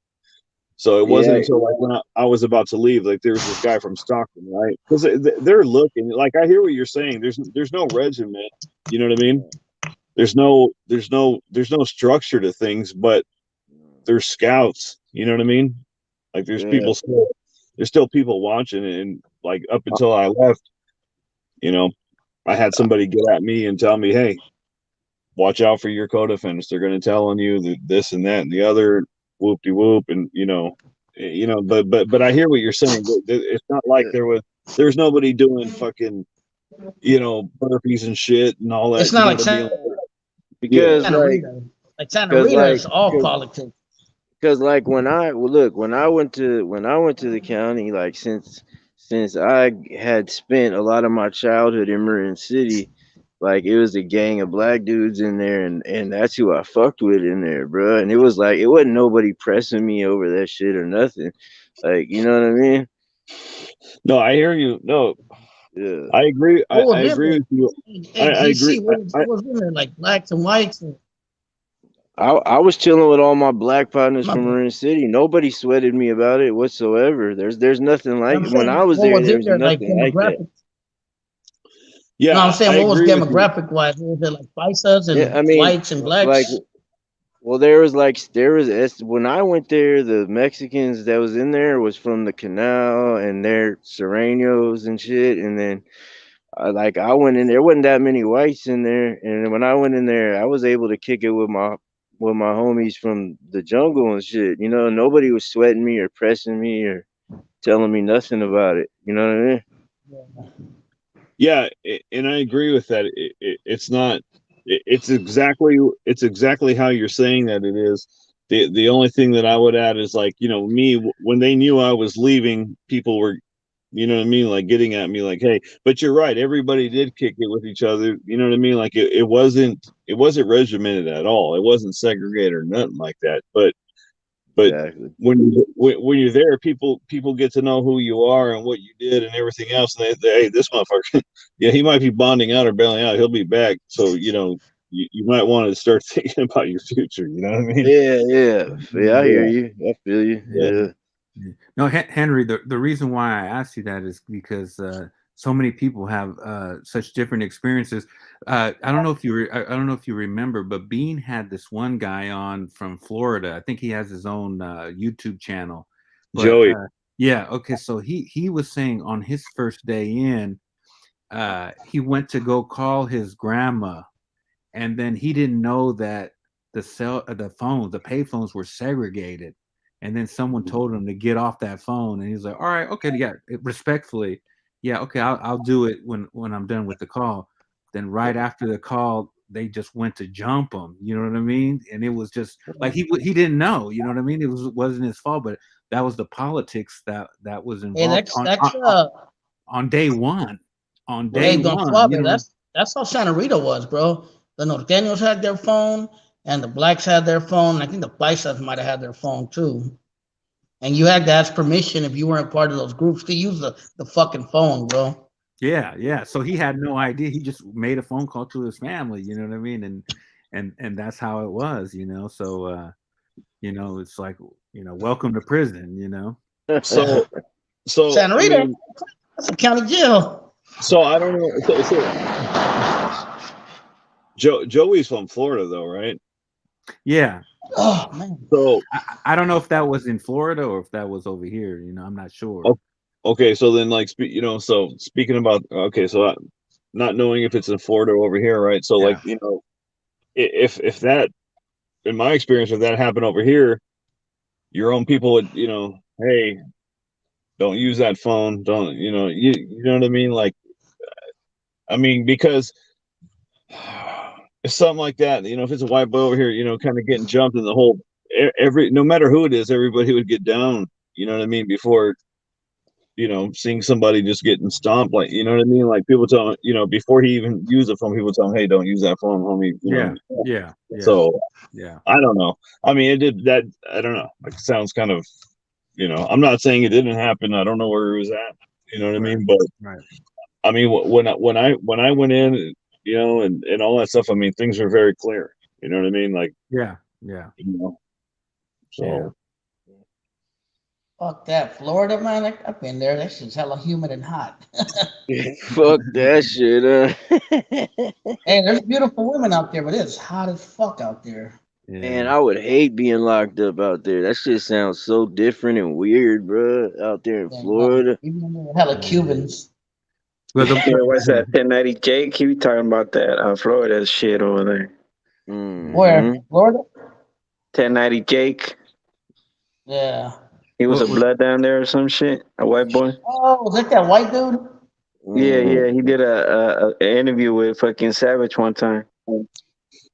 So it wasn't Yeah. until like when I was about to leave, like there was this guy from Stockton, right? Because they're looking, like, I hear what you're saying. There's no regiment, you know what I mean? There's no structure to things, but there's scouts, you know what I mean? Like there's still people watching, and like up until I left, I had somebody get at me and tell me, hey, watch out for your co-defendants. They're going to tell on you this and that and the other, whoop de whoop, and but I hear what you're saying. It's not like there's nobody doing fucking burpees and shit and all that. It's not like because Santa like Rita. Like Santa Rita is all politics. Because like when I went to the county, like since I had spent a lot of my childhood in Marin City, like it was a gang of black dudes in there, and that's who I fucked with in there, bro. And it was like it wasn't nobody pressing me over that shit or nothing, like, you know what I mean? No, I hear you. No, yeah, I agree. I agree with you. In I agree. DC, what was in there? Like blacks and whites. I was chilling with all my black partners from Marin City. Nobody sweated me about it whatsoever. There's nothing like it. When I was there, there was nothing like that. Yeah, no, I'm saying what was agree with demographic wise? Was it like Paisas and Yeah, I mean, whites and blacks? like, well, there was when I went there, the Mexicans that was in there was from the canal, and they're Serranos and shit. And then I went in, there wasn't that many whites in there, and when I went in there, I was able to kick it with my homies from the jungle and shit. You know, nobody was sweating me or pressing me or telling me nothing about it. You know what I mean? Yeah, and I agree with that. It's not. It's exactly how you're saying that it is. The only thing that I would add is, like, me, when they knew I was leaving, people were, you know what I mean, like getting at me like, hey, but you're right, everybody did kick it with each other, you know what I mean? Like it wasn't regimented at all. It wasn't segregated or nothing like that. But exactly. when you're there, people get to know who you are and what you did and everything else, and they hey, this motherfucker, yeah, he might be bonding out or bailing out, he'll be back. So you might want to start thinking about your future. You know what I mean? Yeah. I hear you. I feel you. Yeah. No, Henry, the reason why I asked you that is because so many people have such different experiences. I don't know if you remember, but Bean had this one guy on from Florida. I think he has his own YouTube channel. But, Joey. Yeah. Okay. So he was saying on his first day in, he went to go call his grandma, and then he didn't know that the pay phones were segregated, and then someone told him to get off that phone, and he was like, all right, okay, yeah, respectfully, yeah, okay, I'll do it when I'm done with the call. Then right after the call, they just went to jump him, you know what I mean? And it was just like he didn't know, you know what I mean? It wasn't his fault, but that was the politics that was Hey, involved on day one. On day Hey, Don one, Suave, you know, that's how Santa Rita was, bro. The Norteños had their phone, and the blacks had their phone. I think the Paisas might have had their phone too. And you had to ask permission if you weren't part of those groups to use the fucking phone, bro. yeah. So he had no idea. He just made a phone call to his family, you know what I mean? And that's how it was, you know. So you know, it's like, you know, welcome to prison, you know. So Santa Rita, I mean, that's a county jail. so I don't know. Joey's from Florida, though, right? Yeah. Oh man. So I don't know if that was in Florida or if that was over here, you know, I'm not sure. okay, so then like you know, so speaking about so not knowing if it's in Florida or over here, right? So like, you know, if that, in my experience, if that happened over here, your own people would, you know, hey, don't use that phone, don't, you know, you know what I mean? Like, I mean, because if something like that, you know, if it's a white boy over here, you know, kind of getting jumped in the whole, no matter who it is, everybody would get down, you know what I mean, before, you know, seeing somebody just getting stomped, like, you know what I mean? Like, people tell him, you know, before he even used the phone, people tell him, hey, don't use that phone, homie. You know? Yeah. So, yeah. I don't know. I mean, it did that. I don't know. Like, it sounds kind of, you know, I'm not saying it didn't happen. I don't know where it was at. You know what I mean? But Right. I mean, when I went in, you know, and all that stuff, I mean, things were very clear. You know what I mean? Like, Yeah. you know, so. Yeah. Fuck that, Florida, man. I've been there. That shit's hella humid and hot. Fuck that shit. Hey, there's beautiful women out there, but it's hot as fuck out there. Man, I would hate being locked up out there. That shit sounds so different and weird, bro. Out there in Yeah, Florida. even though they're hella Cubans. Well, Yeah, what's that? 1090 Jake? He was talking about that Florida shit over there. Where? Florida? 1090 Jake. Yeah. He was a blood down there or some shit. A white boy. Oh, was that white dude? Yeah. He did a interview with fucking Savage one time.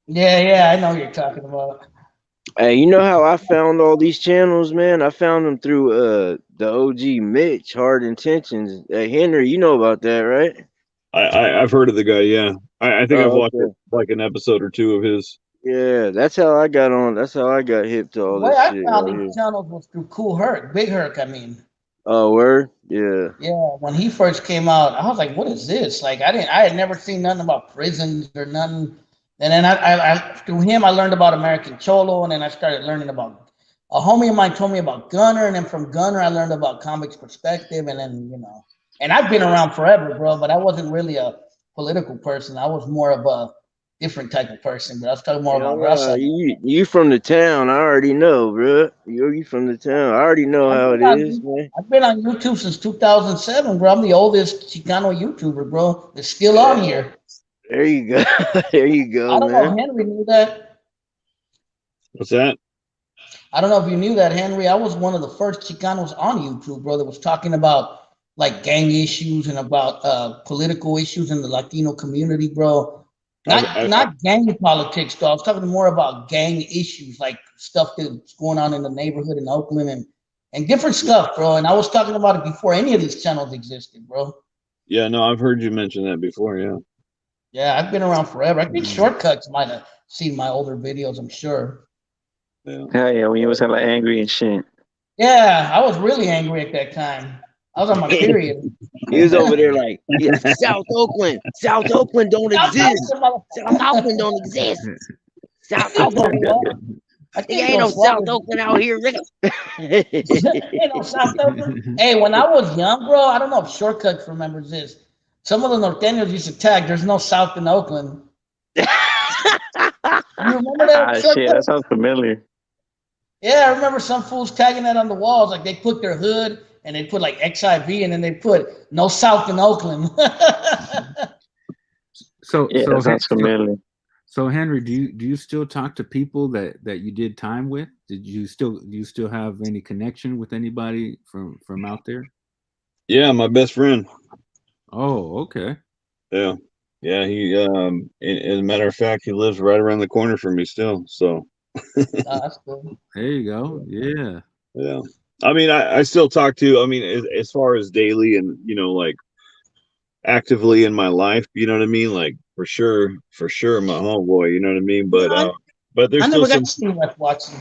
Yeah, I know what you're talking about. Hey, you know how I found all these channels, man? I found them through the OG Mitch, Hard Intentions. Hey, Henry, you know about that, right? I've heard of the guy. Yeah, I think I've watched like an episode or two of his. Yeah, that's how I got on. That's how I got hip to all this shit. I found these channels was through Cool Herc, Big Herc. I mean. Oh, word? Yeah. Yeah, when he first came out, I was like, "What is this?" Like, I had never seen nothing about prisons or nothing. And then I through him, I learned about American Cholo, and then I started learning about. A homie of mine told me about Gunner, and then from Gunner, I learned about Convict's Perspective, and then and I've been around forever, bro. But I wasn't really a political person. I was more of a different type of person. But I was talking more about Russia. You from the town? I already know, bro. You from the town? I already know how it is, man. I've been on YouTube since 2007, bro. I'm the oldest Chicano YouTuber, bro. That's still on here. There you go. There you go, I don't know if Henry knew that. What's that? I don't know if you knew that, Henry. I was one of the first Chicanos on YouTube, bro, that was talking about like gang issues and about political issues in the Latino community, bro. Not gang politics, though. I was talking more about gang issues, like stuff that's going on in the neighborhood in Oakland and different stuff, bro. And I was talking about it before any of these channels existed, bro. Yeah, no, I've heard you mention that before, yeah. Yeah, I've been around forever. I think Shortcuts might have seen my older videos, I'm sure. Yeah, when you was hella angry and shit. Yeah, I was really angry at that time. I was on my period. He was over there like, yeah, South Oakland don't exist. South Oakland don't exist. South Oakland. Ain't no South Oakland out here, nigga. Ain't no South Oakland. Hey, when I was young, bro, I don't know if Shortcuts remembers this. Some of the Norteños used to tag, "There's no South in Oakland." You remember that? Shit, that sounds familiar. Yeah, I remember some fools tagging that on the walls, like they put their hood and they put like XIV, and then they put no South in Oakland. So Yeah, so that sounds familiar. so Henry, do you still talk to people that you did time with? Do you still have any connection with anybody from out there? Yeah, my best friend. Oh, okay. Yeah. Yeah, he as a matter of fact, he lives right around the corner from me still. So Oh, that's cool. There you go. Yeah. yeah. I mean, I still talk to, I mean, as far as daily and, like actively in my life, you know what I mean? Like for sure, my homeboy, you know what I mean? But No, but there's I still never got some to see West Watson.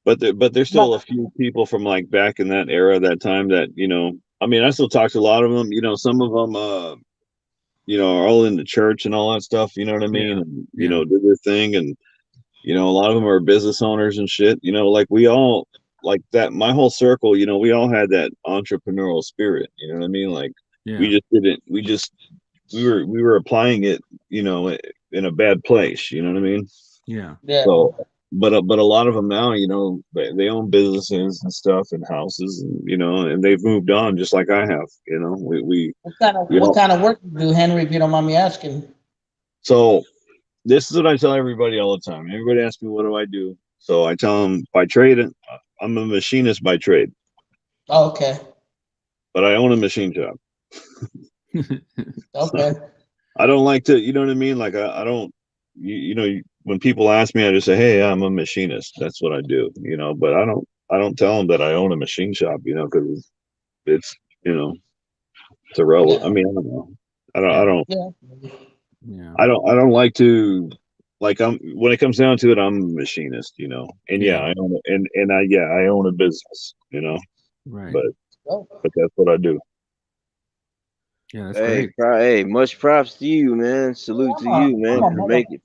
but there's still a few people from like back in that era, that time that, I mean, I still talk to a lot of them, some of them are all in the church and all that stuff, you know what I mean? Yeah. And Yeah. do their thing, and a lot of them are business owners and shit, like we all, like that, my whole circle, we all had that entrepreneurial spirit, you know what I mean? Like Yeah. we were applying it, in a bad place, you know what I mean? Yeah. Yeah. So but a lot of them now, they own businesses and stuff and houses, and and they've moved on just like I have, we What kind of work you do, Henry, if you don't mind me asking? so this is what I tell everybody all the time. Everybody asks me, what do I do? So I tell them, by trade, I'm a machinist by trade, Oh, okay. but I own a machine shop. Okay. I don't like to, you know what I mean? Like I don't, when people ask me, I just say, hey, I'm a machinist. That's what I do, but I don't tell them that I own a machine shop, because it's, it's irrelevant. Yeah. I mean, I don't know. I don't, Yeah. Yeah. I don't like to, like, when it comes down to it, I'm a machinist, and Yeah. I own it, and I own a business, Right. but Oh, that's what I do. Yeah, that's Hey, great. hey, much props to you, man. Salute to you, man,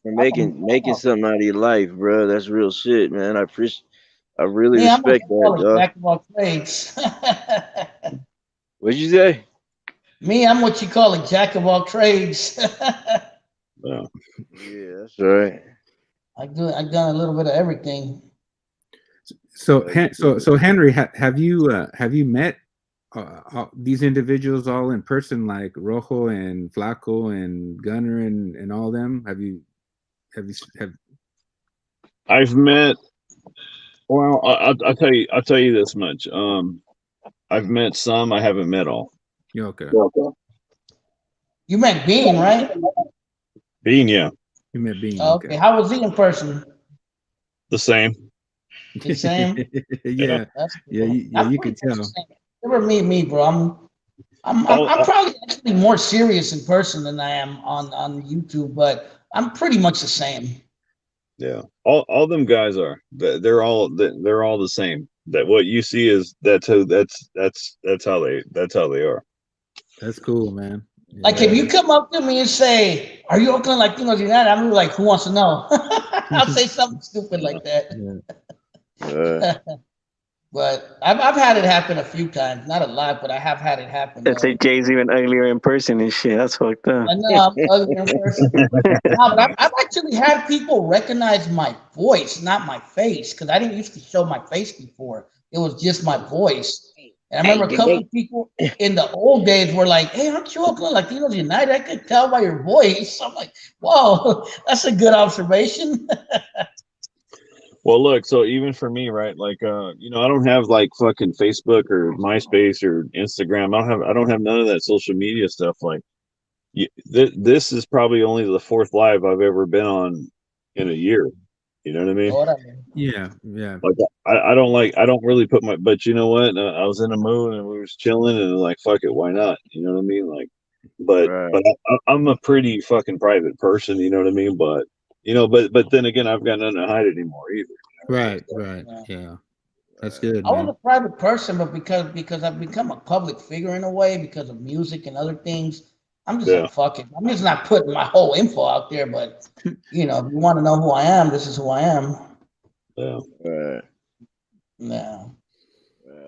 for making something out of your life, bro. That's real shit, man. I really me, I'm what respect you that, call a dog. jack of all trades. What'd you say? Me, I'm what you call a jack of all trades. Yeah. Yeah, that's right. I've done a little bit of everything. So Henry, have you met these individuals all in person, like Rojo and Flaco and Gunner and all them? I've met, well, I'll tell you this much. I've met some, I haven't met all. Yeah, okay. You met Bean, right? Bean, yeah, You met Bean. Okay. How was he in person? the same. The same. Yeah. That's cool. Yeah, I'm you pretty could much tell. the same. Never meet me, bro. I'm probably actually more serious in person than I am on YouTube, but I'm pretty much the same. Yeah, all them guys are. They're all the same. That what you see is that's how they are. That's cool, man. Yeah. Like if you come up to me and say, "Are you Oakland Latinos United?" I'm like, "Who wants to know?" I'll say something stupid like that. But I've had it happen a few times, not a lot, but I have had it happen. Let's say Jay's even uglier in person and shit. That's fucked up. I know I'm ugly in person. No, but I've actually had people recognize my voice, not my face, because I didn't used to show my face before. It was just my voice. And I remember a couple of people in the old days were like, "Hey, aren't you Oakland Latinos United? I could tell by your voice." I'm like, "Whoa, that's a good observation." Well, look, so even for me, right? Like, I don't have like fucking Facebook or MySpace or Instagram. I don't have none of that social media stuff. Like, this is probably only the fourth live I've ever been on in a year. You know what I mean? Yeah, yeah. Like, I don't really put my, but you know what? I was in a mood and we was chilling and like, fuck it, why not? You know what I mean? Like, but I'm a pretty fucking private person. You know what I mean? But but then again, I've got nothing to hide anymore either. Right. Yeah. That's good, I was man. a private person, but because I've become a public figure in a way because of music and other things, I'm just like, fuck it. I'm just not putting my whole info out there, but if you want to know who I am, this is who I am. Yeah. Right. Yeah.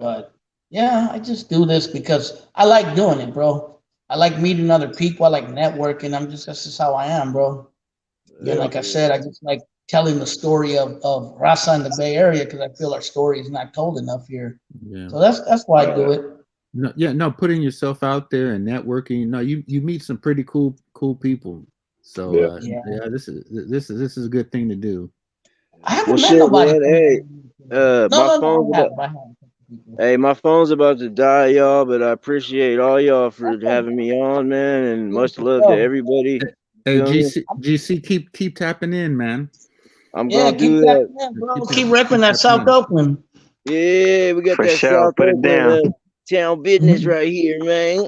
But yeah, I just do this because I like doing it, bro. I like meeting other people. I like networking. That's just how I am, bro. Yeah, like I said, I just like telling the story of Raza in the Bay Area, because I feel our story is not told enough here. Yeah. So that's why I do it. No, yeah, no, putting yourself out there and networking. No, you meet some pretty cool people. So Yeah. this is a good thing to do. I haven't Well, met shit, nobody. man. Hey, my phone's about to die, y'all. But I appreciate all y'all for having me on, man, and much love to everybody. Hey, Feel me? GC, keep tapping in, man. I'm Yeah, gonna do keep that. that, bro. Keep Keep that- repping that keep South that Oakland. Yeah, we got For that sure. South Put it Oakland down. town business right here, man.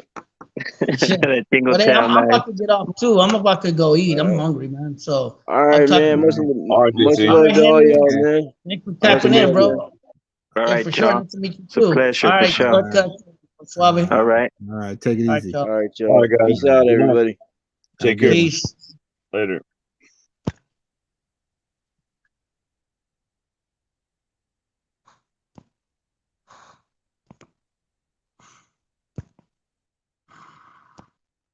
That Jingle But hey, Town, I'm man. about to get off too. I'm about to go eat. I'm hungry, man. So All right, talk man. to Much, you. All right, much JC. love to all Henry. y'all, man. Thanks for Nice to tapping in, meet bro. you. All Yeah, right, for sure. y'all. Nice to meet you It's a too. pleasure, All for right, sure. shortcut. Suave. All right. All right, take it All right, easy. y'all. All right, y'all. All right, guys. Peace out, Good night. everybody. Take care. Peace. Later.